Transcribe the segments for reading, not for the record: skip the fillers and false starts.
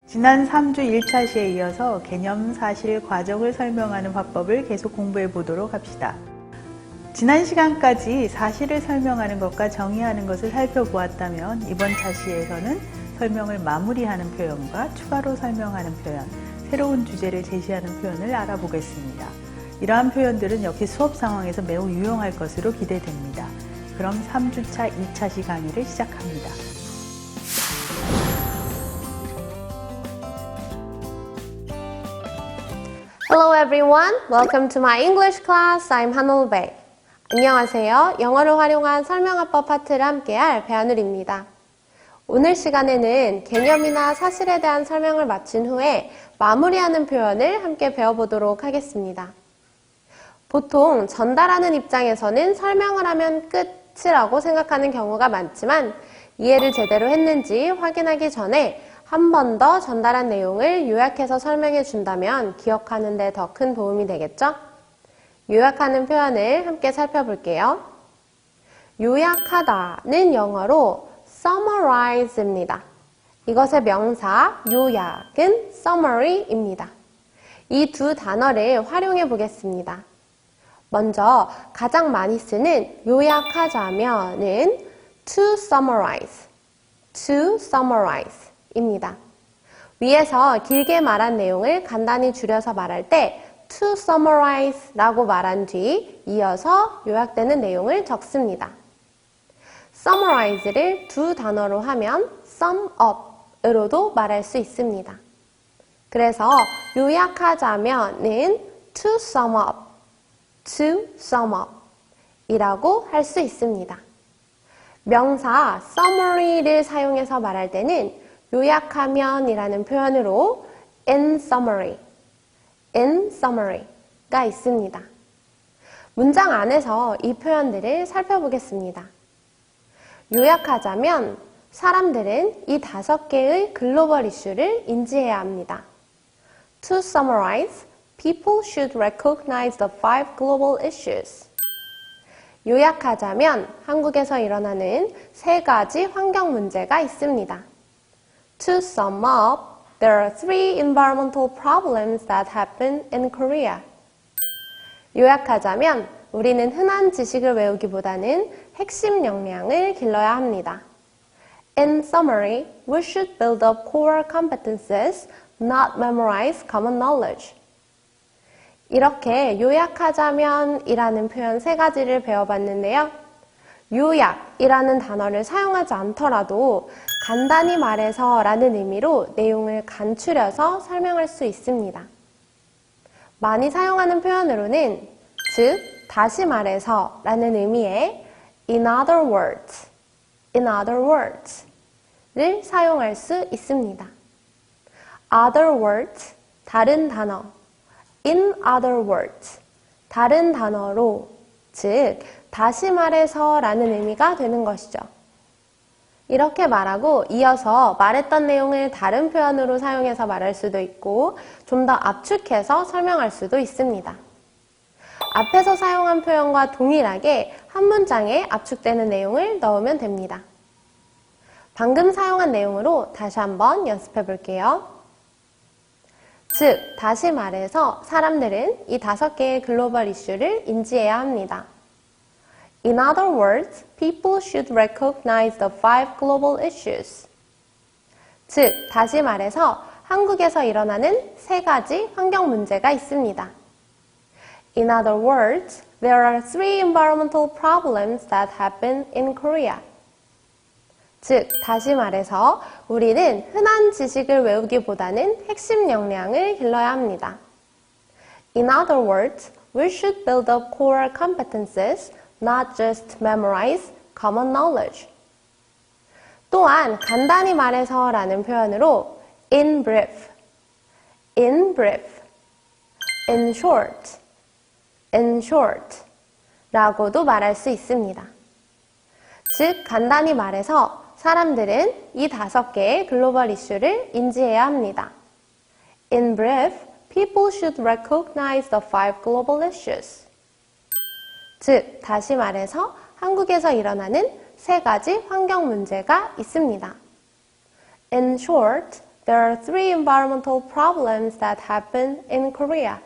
지난 3주 1차 시에 이어서 개념, 사실, 과정을 설명하는 화법을 계속 공부해 보도록 합시다. 지난 시간까지 사실을 설명하는 것과 정의하는 것을 살펴보았다면 이번 차시에서는 설명을 마무리하는 표현과 추가로 설명하는 표현, 새로운 주제를 제시하는 표현을 알아보겠습니다. 이러한 표현들은 역시 수업 상황에서 매우 유용할 것으로 기대됩니다. 그럼 3주차 2차시 강의를 시작합니다. Hello everyone, welcome to my English class. I'm 한올베. 안녕하세요. 영어를 활용한 설명화법 파트를 함께할 배하늘입니다. 오늘 시간에는 개념이나 사실에 대한 설명을 마친 후에 마무리하는 표현을 함께 배워보도록 하겠습니다. 보통 전달하는 입장에서는 설명을 하면 끝이라고 생각하는 경우가 많지만 이해를 제대로 했는지 확인하기 전에 한 번 더 전달한 내용을 요약해서 설명해 준다면 기억하는 데 더 큰 도움이 되겠죠? 요약하는 표현을 함께 살펴볼게요. 요약하다는 영어로 summarize입니다. 이것의 명사 요약은 summary입니다. 이 두 단어를 활용해 보겠습니다. 먼저 가장 많이 쓰는 요약하자면은 to summarize 입니다. 위에서 길게 말한 내용을 간단히 줄여서 말할 때 to summarize 라고 말한 뒤 이어서 요약되는 내용을 적습니다. summarize를 두 단어로 하면 sum up으로도 말할 수 있습니다. 그래서 요약하자면은 to sum up 이라고 할 수 있습니다. 명사 summary를 사용해서 말할 때는 요약하면 이라는 표현으로 in summary가 있습니다. 문장 안에서 이 표현들을 살펴보겠습니다. 요약하자면 사람들은 이 5개의 글로벌 이슈를 인지해야 합니다. To summarize, people should recognize the 5 global issues. 요약하자면 한국에서 일어나는 3가지 환경 문제가 있습니다. To sum up, there are 3 environmental problems that happen in Korea. 요약하자면 우리는 흔한 지식을 외우기보다는 핵심 역량을 길러야 합니다. In summary, we should build up core competencies, not memorize common knowledge. 이렇게 요약하자면 이라는 표현 3가지를 배워봤는데요. 요약이라는 단어를 사용하지 않더라도 간단히 말해서 라는 의미로 내용을 간추려서 설명할 수 있습니다. 많이 사용하는 표현으로는 즉, 다시 말해서 라는 의미의 in other words를 사용할 수 있습니다. other words, 다른 단어. in other words, 다른 단어로, 즉 다시 말해서 라는 의미가 되는 것이죠. 이렇게 말하고 이어서 말했던 내용을 다른 표현으로 사용해서 말할 수도 있고 좀 더 압축해서 설명할 수도 있습니다. 앞에서 사용한 표현과 동일하게 한 문장에 압축되는 내용을 넣으면 됩니다. 방금 사용한 내용으로 다시 한번 연습해 볼게요. 즉, 다시 말해서 사람들은 이 5개의 글로벌 이슈를 인지해야 합니다. In other words, people should recognize the 5 global issues. 즉, 다시 말해서 한국에서 일어나는 3가지 환경 문제가 있습니다. In other words, there are 3 environmental problems that happen in Korea. 즉, 다시 말해서 우리는 흔한 지식을 외우기보다는 핵심 역량을 길러야 합니다. In other words, we should build up core competencies, not just memorize common knowledge. 또한 간단히 말해서 라는 표현으로 in brief, in short 라고도 말할 수 있습니다. 즉, 간단히 말해서 사람들은 이 5개의 글로벌 이슈를 인지해야 합니다. In brief, people should recognize the 5 global issues. 즉, 다시 말해서 한국에서 일어나는 3가지 환경 문제가 있습니다. In short, there are three environmental problems that happen in Korea.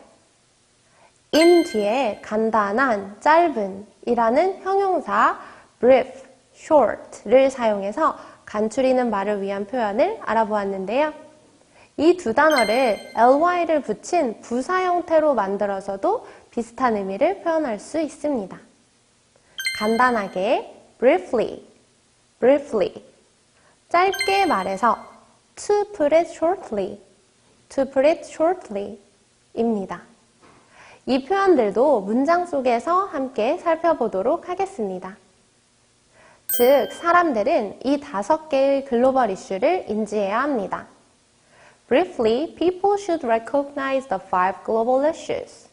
in 뒤에 간단한, 짧은 이라는 형용사 brief, short를 사용해서 간추리는 말을 위한 표현을 알아보았는데요. 이 두 단어를 ly를 붙인 부사 형태로 만들어서도 비슷한 의미를 표현할 수 있습니다. 간단하게 briefly, briefly. 짧게 말해서 to put it shortly, to put it shortly 입니다. 이 표현들도 문장 속에서 함께 살펴보도록 하겠습니다. 즉, 사람들은 이 5개의 글로벌 이슈를 인지해야 합니다. Briefly, people should recognize the 5 global issues.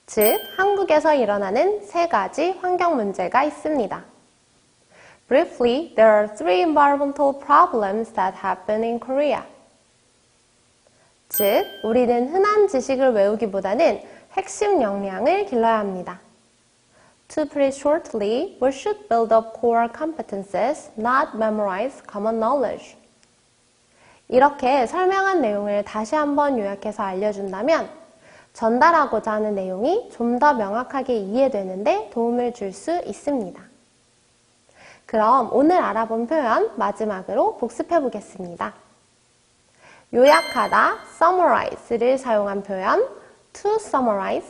즉, 한국에서 일어나는 3가지 환경 문제가 있습니다. Briefly, there are 3 environmental problems that happen in Korea. 즉, 우리는 흔한 지식을 외우기보다는 핵심 역량을 길러야 합니다. To put it shortly, we should build up core competencies, not memorize common knowledge. 이렇게 설명한 내용을 다시 한번 요약해서 알려준다면 전달하고자 하는 내용이 좀 더 명확하게 이해되는데 도움을 줄 수 있습니다. 그럼 오늘 알아본 표현 마지막으로 복습해 보겠습니다. 요약하다, summarize를 사용한 표현 to summarize,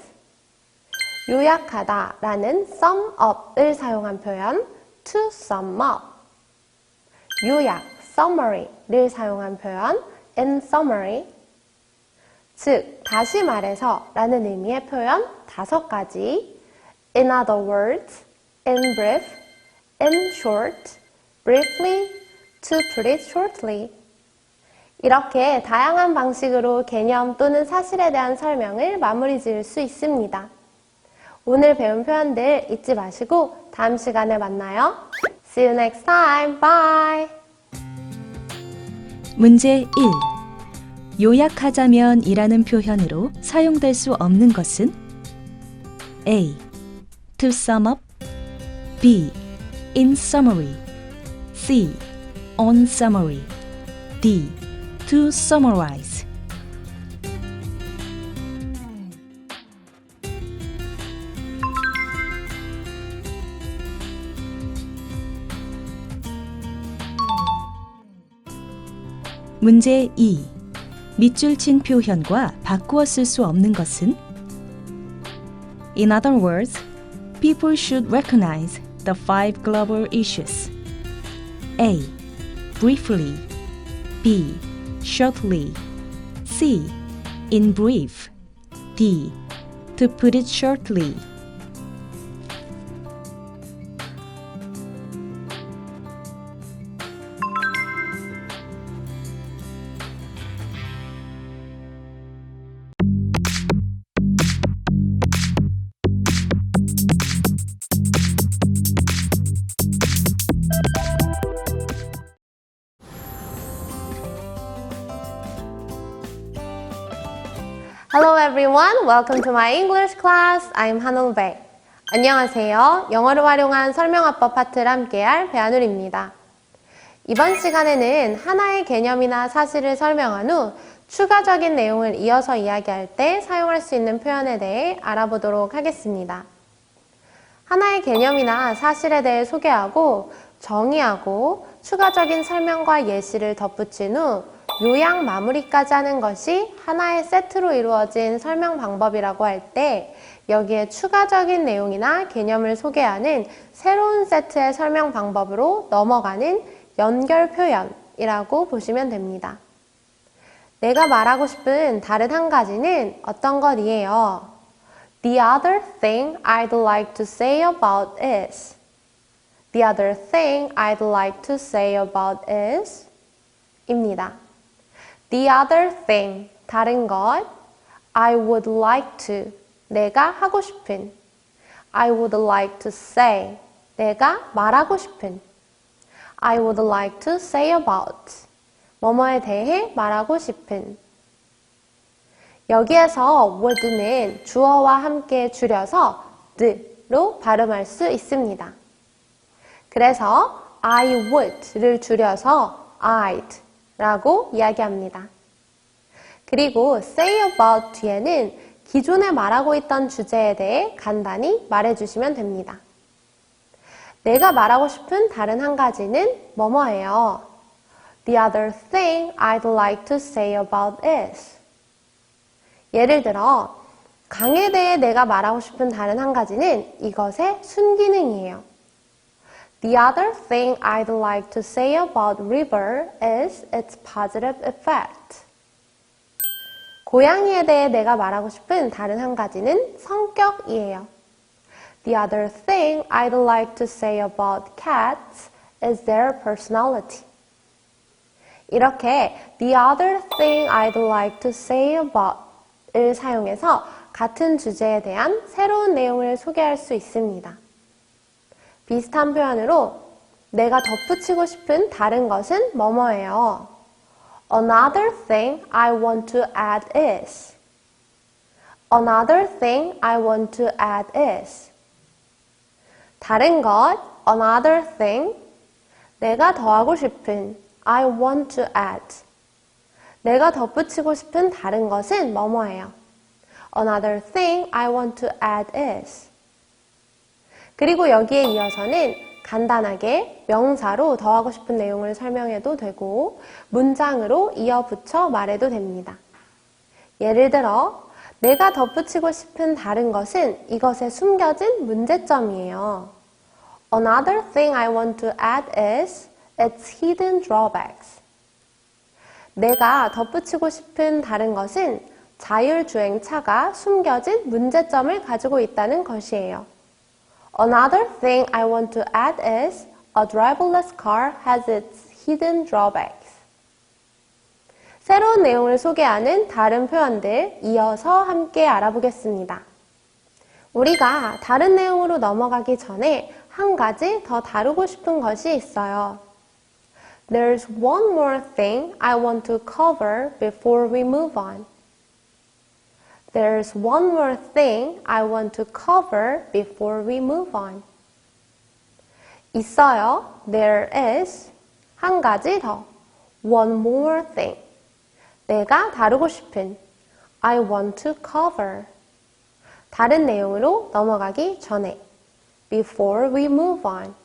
요약하다 라는 sum up을 사용한 표현 to sum up, 요약, summary를 사용한 표현 in summary, 즉 다시 말해서 라는 의미의 표현 5가지 in other words, in brief, in short, briefly, to put it shortly. 이렇게 다양한 방식으로 개념 또는 사실에 대한 설명을 마무리 지을 수 있습니다. 오늘 배운 표현들 잊지 마시고 다음 시간에 만나요. See you next time. Bye! 문제 1. 요약하자면 이라는 표현으로 사용될 수 없는 것은 A. To sum up, B. In summary, C. On summary, D. To summarize. 문제 2. 밑줄 친 표현과 바꾸어 쓸 수 없는 것은 In other words, people should recognize the 5 global issues. A. Briefly, B. Shortly, C. In brief, D. To put it shortly. Hello everyone, welcome to my English class. I'm 한올배. 안녕하세요. 영어를 활용한 설명화법 파트를 함께할 배한울입니다. 이번 시간에는 하나의 개념이나 사실을 설명한 후 추가적인 내용을 이어서 이야기할 때 사용할 수 있는 표현에 대해 알아보도록 하겠습니다. 하나의 개념이나 사실에 대해 소개하고 정의하고 추가적인 설명과 예시를 덧붙인 후 요약 마무리까지 하는 것이 하나의 세트로 이루어진 설명 방법이라고 할 때 여기에 추가적인 내용이나 개념을 소개하는 새로운 세트의 설명 방법으로 넘어가는 연결 표현이라고 보시면 됩니다. 내가 말하고 싶은 다른 한 가지는 어떤 것이에요? The other thing I'd like to say about is. The other thing I'd like to say about is 입니다. The other thing, 다른 것. I would like to, 내가 하고 싶은. I would like to say, 내가 말하고 싶은. I would like to say about, 뭐뭐에 대해 말하고 싶은. 여기에서 would는 주어와 함께 줄여서 th로 발음할 수 있습니다. 그래서 I would를 줄여서 I'd, 라고 이야기합니다. 그리고 say about 뒤에는 기존에 말하고 있던 주제에 대해 간단히 말해주시면 됩니다. 내가 말하고 싶은 다른 한 가지는 뭐뭐예요. The other thing I'd like to say about is. 예를 들어, 강에 대해 내가 말하고 싶은 다른 한 가지는 이것의 순기능이에요. The other thing I'd like to say about river is its positive effect. 고양이에 대해 내가 말하고 싶은 다른 한 가지는 성격이에요. The other thing I'd like to say about cats is their personality. 이렇게 the other thing I'd like to say about을 사용해서 같은 주제에 대한 새로운 내용을 소개할 수 있습니다. 비슷한 표현으로 내가 덧붙이고 싶은 다른 것은 뭐뭐예요. Another thing I want to add is. Another thing I want to add is. 다른 것, another thing. 내가 더하고 싶은, I want to add. 내가 덧붙이고 싶은 다른 것은 뭐뭐예요. Another thing I want to add is. 그리고 여기에 이어서는 간단하게 명사로 더하고 싶은 내용을 설명해도 되고 문장으로 이어붙여 말해도 됩니다. 예를 들어 내가 덧붙이고 싶은 다른 것은 이것에 숨겨진 문제점이에요. Another thing I want to add is its hidden drawbacks. 내가 덧붙이고 싶은 다른 것은 자율주행차가 숨겨진 문제점을 가지고 있다는 것이에요. Another thing I want to add is a driverless car has its hidden drawbacks. 새로운 내용을 소개하는 다른 표현들 이어서 함께 알아보겠습니다. 우리가 다른 내용으로 넘어가기 전에 한 가지 더 다루고 싶은 것이 있어요. There's one more thing I want to cover before we move on. There's one more thing I want to cover before we move on. 있어요. There is. 한 가지 더. One more thing. 내가 다루고 싶은. I want to cover. 다른 내용으로 넘어가기 전에. Before we move on.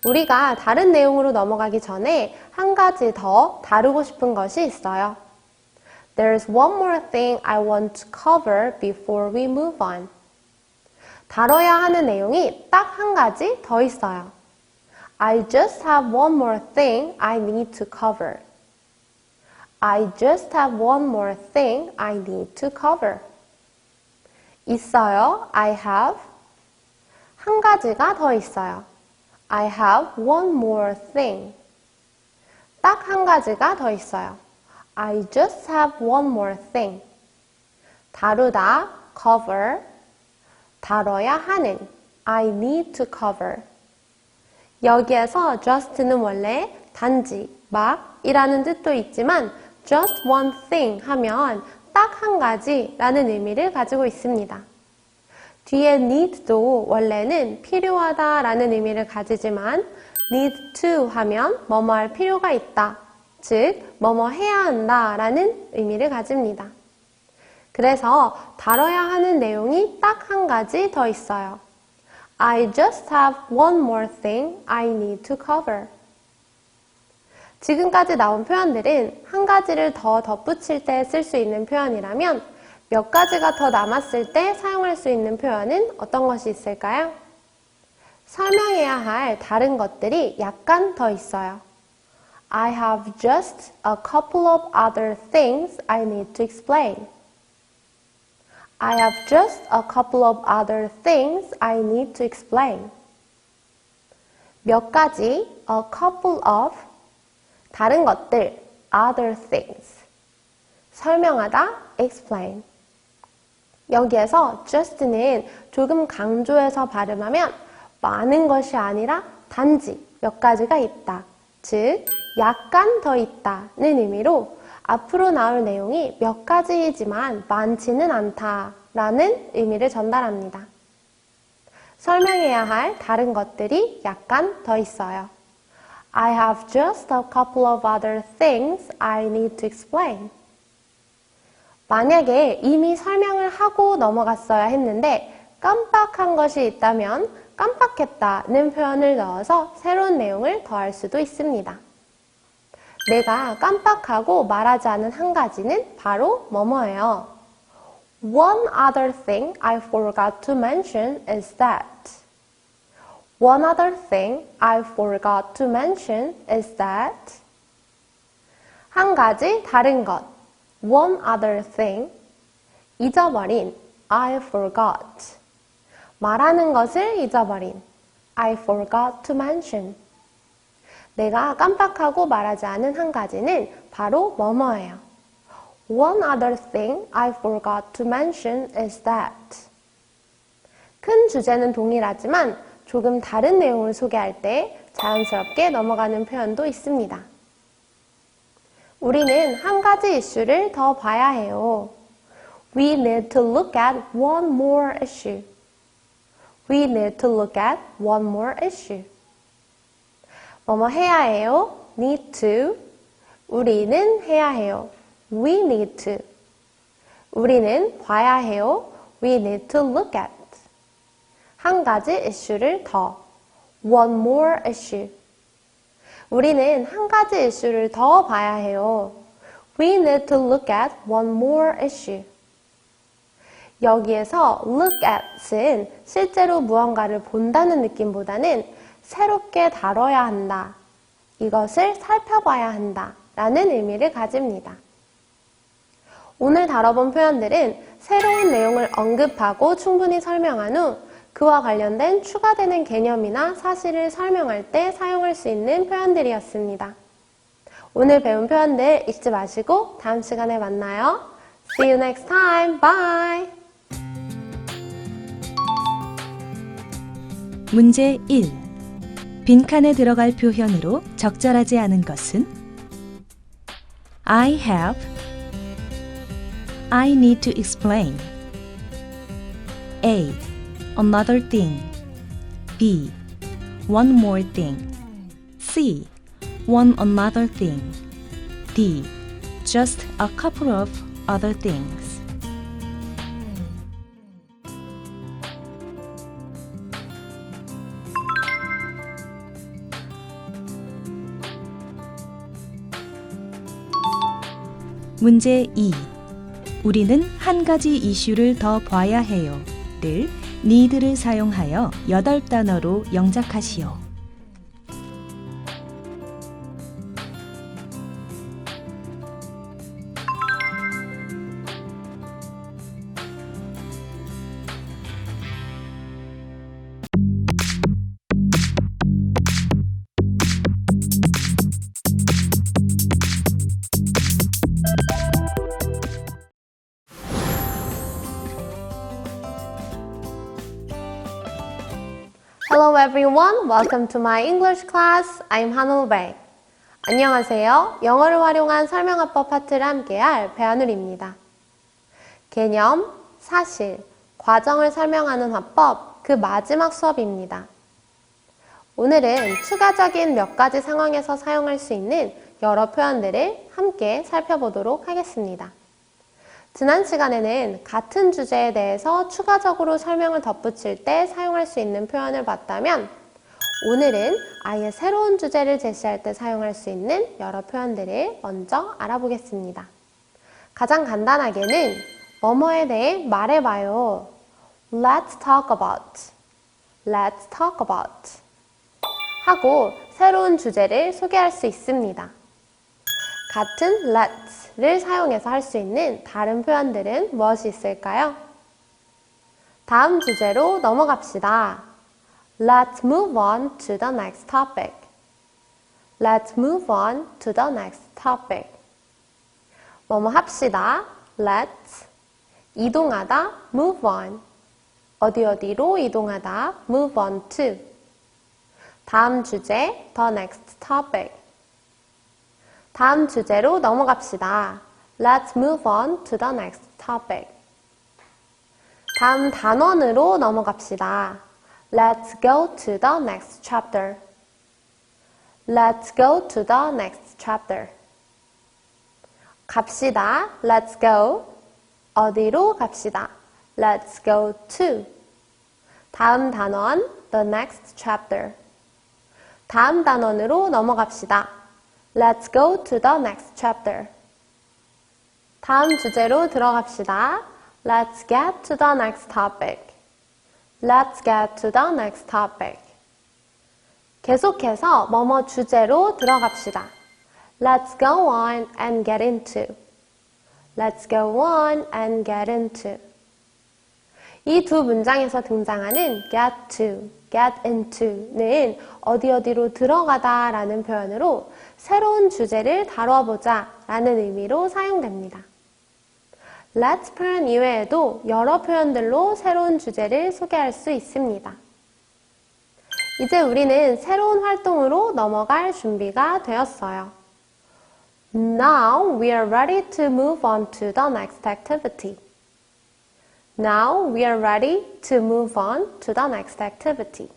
우리가 다른 내용으로 넘어가기 전에 한 가지 더 다루고 싶은 것이 있어요. There's one more thing I want to cover before we move on. 다뤄야 하는 내용이 딱 한 가지 더 있어요. I just have one more thing I need to cover. I just have one more thing I need to cover. 있어요. I have. 한 가지가 더 있어요. I have one more thing. 딱 한 가지가 더 있어요. I just have one more thing. 다루다, cover. 다뤄야 하는, I need to cover. 여기에서 just는 원래 단지, 막 이라는 뜻도 있지만 just one thing 하면 딱 한 가지라는 의미를 가지고 있습니다. 뒤에 need도 원래는 필요하다 라는 의미를 가지지만 need to 하면 뭐뭐 할 필요가 있다. 즉, 뭐뭐 해야 한다 라는 의미를 가집니다. 그래서 다뤄야 하는 내용이 딱 한 가지 더 있어요. I just have one more thing I need to cover. 지금까지 나온 표현들은 한 가지를 더 덧붙일 때 쓸 수 있는 표현이라면 몇 가지가 더 남았을 때 사용할 수 있는 표현은 어떤 것이 있을까요? 설명해야 할 다른 것들이 약간 더 있어요. I have just a couple of other things I need to explain. I have just a couple of other things I need to explain. 몇 가지, a couple of, 다른 것들, other things. 설명하다, explain. 여기에서 just는 조금 강조해서 발음하면 많은 것이 아니라 단지 몇 가지가 있다. 즉, 약간 더 있다는 의미로 앞으로 나올 내용이 몇 가지이지만 많지는 않다라는 의미를 전달합니다. 설명해야 할 다른 것들이 약간 더 있어요. I have just a couple of other things I need to explain. 만약에 이미 설명을 하고 넘어갔어야 했는데 깜빡한 것이 있다면 깜빡했다는 표현을 넣어서 새로운 내용을 더할 수도 있습니다. 내가 깜빡하고 말하지 않은 한 가지는 바로 뭐뭐예요. One other thing I forgot to mention is that. One other thing I forgot to mention is that. 한 가지 다른 것. One other thing. 잊어버린. I forgot. 말하는 것을 잊어버린. I forgot to mention. 내가 깜빡하고 말하지 않은 한 가지는 바로 뭐뭐예요. One other thing I forgot to mention is that. 큰 주제는 동일하지만 조금 다른 내용을 소개할 때 자연스럽게 넘어가는 표현도 있습니다. 우리는 한 가지 이슈를 더 봐야 해요. We need to look at one more issue. We need to look at one more issue. 뭐뭐 해야 해요. need to. 우리는 해야 해요. We need to. 우리는 봐야 해요. We need to look at. 한 가지 이슈를 더. One more issue. 우리는 한 가지 이슈를 더 봐야 해요. We need to look at one more issue. 여기에서 look at은 실제로 무언가를 본다는 느낌보다는 새롭게 다뤄야 한다. 이것을 살펴봐야 한다. 라는 의미를 가집니다. 오늘 다뤄본 표현들은 새로운 내용을 언급하고 충분히 설명한 후 그와 관련된 추가되는 개념이나 사실을 설명할 때 사용할 수 있는 표현들이었습니다. 오늘 배운 표현들 잊지 마시고 다음 시간에 만나요. See you next time. Bye! 문제 1. 빈칸에 들어갈 표현으로 적절하지 않은 것은 I have, I need to explain. A. Another thing. B. One more thing. C. One another thing. D. Just a couple of other things. 문제 2. 우리는 한 가지 이슈를 더 봐야 해요. 를 need를 사용하여 8단어로 영작하시오. Hello everyone, welcome to my English class. I'm 한울배. 안녕하세요. 영어를 활용한 설명화법 파트를 함께할 배한울입니다. 개념, 사실, 과정을 설명하는 화법, 그 마지막 수업입니다. 오늘은 추가적인 몇 가지 상황에서 사용할 수 있는 여러 표현들을 함께 살펴보도록 하겠습니다. 지난 시간에는 같은 주제에 대해서 추가적으로 설명을 덧붙일 때 사용할 수 있는 표현을 봤다면 오늘은 아예 새로운 주제를 제시할 때 사용할 수 있는 여러 표현들을 먼저 알아보겠습니다. 가장 간단하게는 뭐뭐에 대해 말해봐요. Let's talk about. Let's talk about. 하고 새로운 주제를 소개할 수 있습니다. 같은 let's를 사용해서 할 수 있는 다른 표현들은 무엇이 있을까요? 다음 주제로 넘어갑시다. Let's move on to the next topic. Let's move on to the next topic. 뭐뭐 합시다. Let's. 이동하다. Move on. 어디로 이동하다. Move on to. 다음 주제. The next topic. 다음 주제로 넘어갑시다. Let's move on to the next topic. 다음 단원으로 넘어갑시다. Let's go to the next chapter. Let's go to the next chapter. 갑시다. Let's go. 어디로 갑시다. Let's go to. 다음 단원, the next chapter. 다음 단원으로 넘어갑시다. Let's go to the next chapter. 다음 주제로 들어갑시다. Let's get to the next topic. Let's get to the next topic. 계속해서 뭐뭐 주제로 들어갑시다. Let's go on and get into. Let's go on and get into. 이 두 문장에서 등장하는 get to, get into는 어디로 들어가다 라는 표현으로 새로운 주제를 다뤄보자 라는 의미로 사용됩니다. Let's 표현 이외에도 여러 표현들로 새로운 주제를 소개할 수 있습니다. 이제 우리는 새로운 활동으로 넘어갈 준비가 되었어요. Now we are ready to move on to the next activity. Now we are ready to move on to the next activity.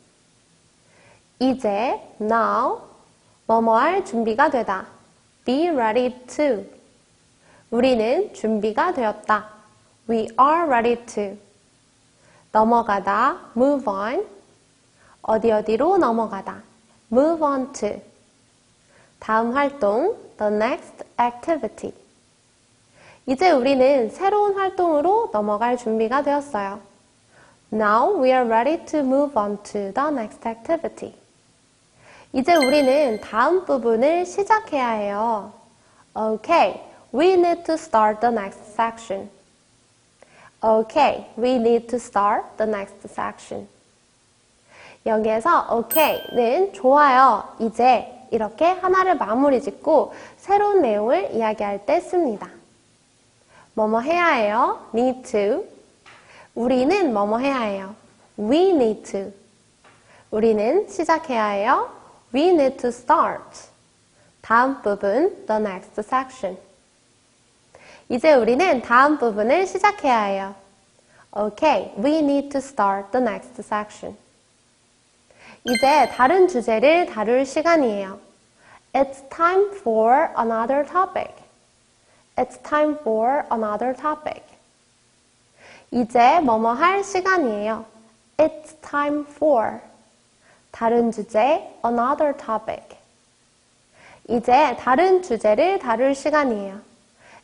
이제 now 뭐뭐 할 준비가 되다. Be ready to. 우리는 준비가 되었다. We are ready to. 넘어가다. Move on. 어디로 넘어가다. Move on to. 다음 활동. The next activity. 이제 우리는 새로운 활동으로 넘어갈 준비가 되었어요. Now we are ready to move on to the next activity. 이제 우리는 다음 부분을 시작해야 해요. Okay, we need to start the next section. Okay, we need to start the next section. 여기에서 okay는 좋아요, 이제 이렇게 하나를 마무리 짓고 새로운 내용을 이야기할 때 씁니다. 뭐뭐 해야 해요? need to. 우리는 뭐뭐 해야 해요? we need to. 우리는 시작해야 해요? we need to start. 다음 부분, the next section. 이제 우리는 다음 부분을 시작해야 해요. Okay, we need to start the next section. 이제 다른 주제를 다룰 시간이에요. It's time for another topic. It's time for another topic. 이제 뭐뭐 할 시간이에요. It's time for. 다른 주제, another topic. 이제 다른 주제를 다룰 시간이에요.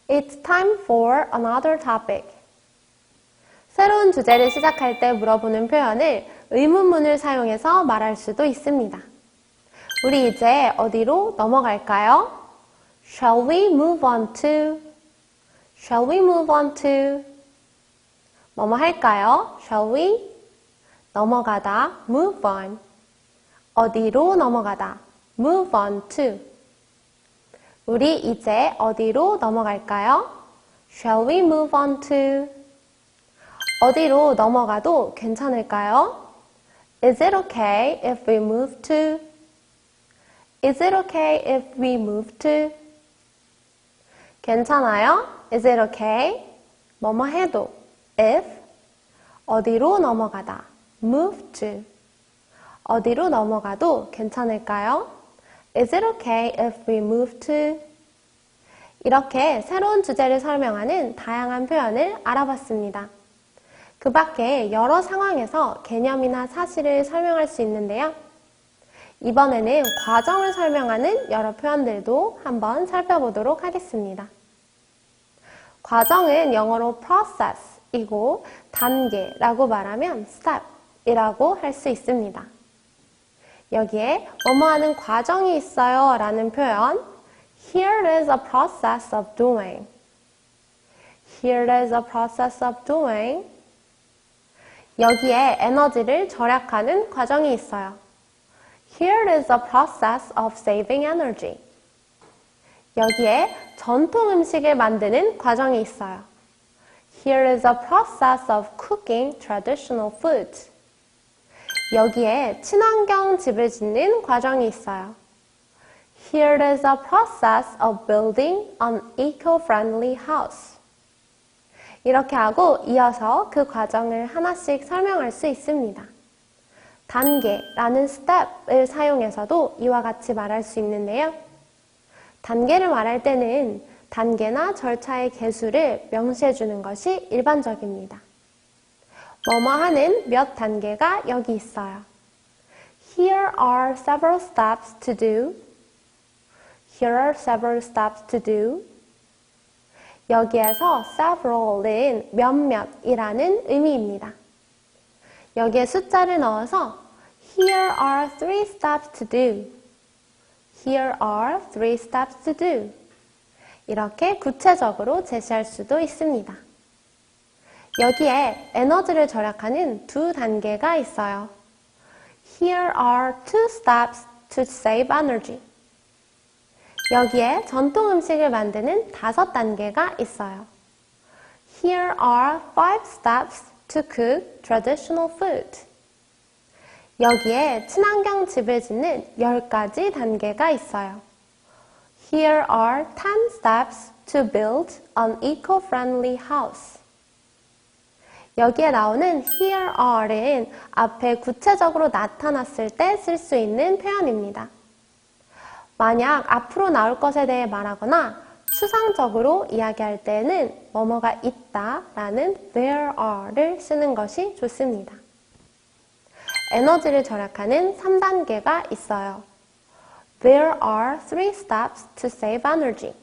It's time for another topic. 새로운 주제를 시작할 때 물어보는 표현을 의문문을 사용해서 말할 수도 있습니다. 우리 이제 어디로 넘어갈까요? Shall we move on to? Shall we move on to? 뭐뭐 할까요? Shall we? 넘어가다, move on. 어디로 넘어가다, move on to. 우리 이제 어디로 넘어갈까요? Shall we move on to? 어디로 넘어가도 괜찮을까요? Is it okay if we move to? Is it okay if we move to? 괜찮아요? Is it okay? 뭐뭐 해도 if 어디로 넘어가다 move to 어디로 넘어가도 괜찮을까요? Is it okay if we move to? 이렇게 새로운 주제를 설명하는 다양한 표현을 알아봤습니다. 그 밖에 여러 상황에서 개념이나 사실을 설명할 수 있는데요. 이번에는 과정을 설명하는 여러 표현들도 한번 살펴보도록 하겠습니다. 과정은 영어로 process이고 단계라고 말하면 step이라고 할 수 있습니다. 여기에 뭐뭐 하는 과정이 있어요 라는 표현 Here is a process of doing. Here is a process of doing. 여기에 에너지를 절약하는 과정이 있어요. Here is a process of saving energy. 여기에 전통 음식을 만드는 과정이 있어요. Here is a process of cooking traditional food. 여기에 친환경 집을 짓는 과정이 있어요. Here is a process of building an eco-friendly house. 이렇게 하고 이어서 그 과정을 하나씩 설명할 수 있습니다. 단계라는 step을 사용해서도 이와 같이 말할 수 있는데요. 단계를 말할 때는 단계나 절차의 개수를 명시해 주는 것이 일반적입니다. 뭐뭐 하는 몇 단계가 여기 있어요. Here are several steps to do. Here are several steps to do. 여기에서 several은 몇몇이라는 의미입니다. 여기에 숫자를 넣어서 Here are 3 steps to do. Here are 3 steps to do. 이렇게 구체적으로 제시할 수도 있습니다. 여기에 에너지를 절약하는 두 단계가 있어요. Here are 2 steps to save energy. 여기에 전통 음식을 만드는 5단계가 있어요. Here are 5 steps to cook traditional food. 여기에 친환경 집을 짓는 10가지 단계가 있어요. Here are 10 steps to build an eco-friendly house. 여기에 나오는 here are는 앞에 구체적으로 나타났을 때 쓸 수 있는 표현입니다. 만약 앞으로 나올 것에 대해 말하거나 추상적으로 이야기할 때는 뭐뭐가 있다 라는 there are를 쓰는 것이 좋습니다. 에너지를 절약하는 3단계가 있어요. There are 3 steps to save energy.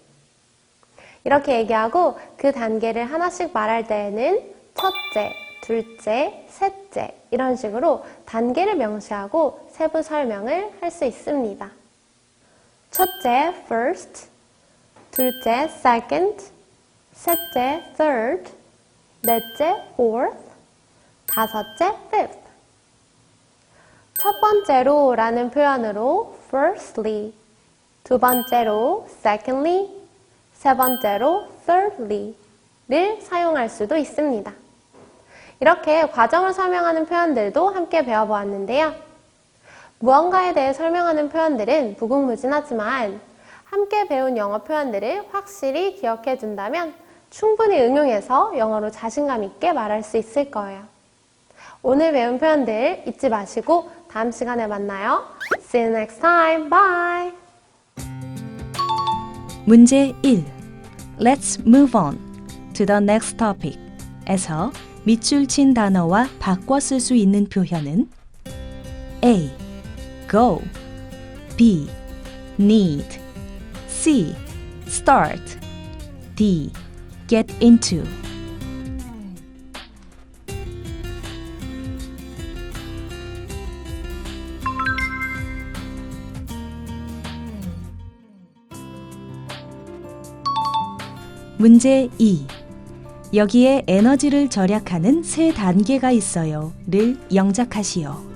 이렇게 얘기하고 그 단계를 하나씩 말할 때에는 첫째, 둘째, 셋째 이런 식으로 단계를 명시하고 세부 설명을 할 수 있습니다. 첫째, first, 둘째, second, 셋째, third, 넷째, fourth, 다섯째, fifth. 첫 번째로 라는 표현으로 firstly, 두 번째로 secondly, 세 번째로 thirdly를 사용할 수도 있습니다. 이렇게 과정을 설명하는 표현들도 함께 배워보았는데요. 무언가에 대해 설명하는 표현들은 무궁무진하지만 함께 배운 영어 표현들을 확실히 기억해 둔다면 충분히 응용해서 영어로 자신감 있게 말할 수 있을 거예요. 오늘 배운 표현들 잊지 마시고 다음 시간에 만나요. See you next time. Bye! 문제 1. Let's move on to the next topic. 에서 밑줄 친 단어와 바꿔 쓸 수 있는 표현은 A. Go. B. Need. C. Start. D. Get into. 문제 2. 여기에 에너지를 절약하는 세 단계가 있어요. 를 영작하시오.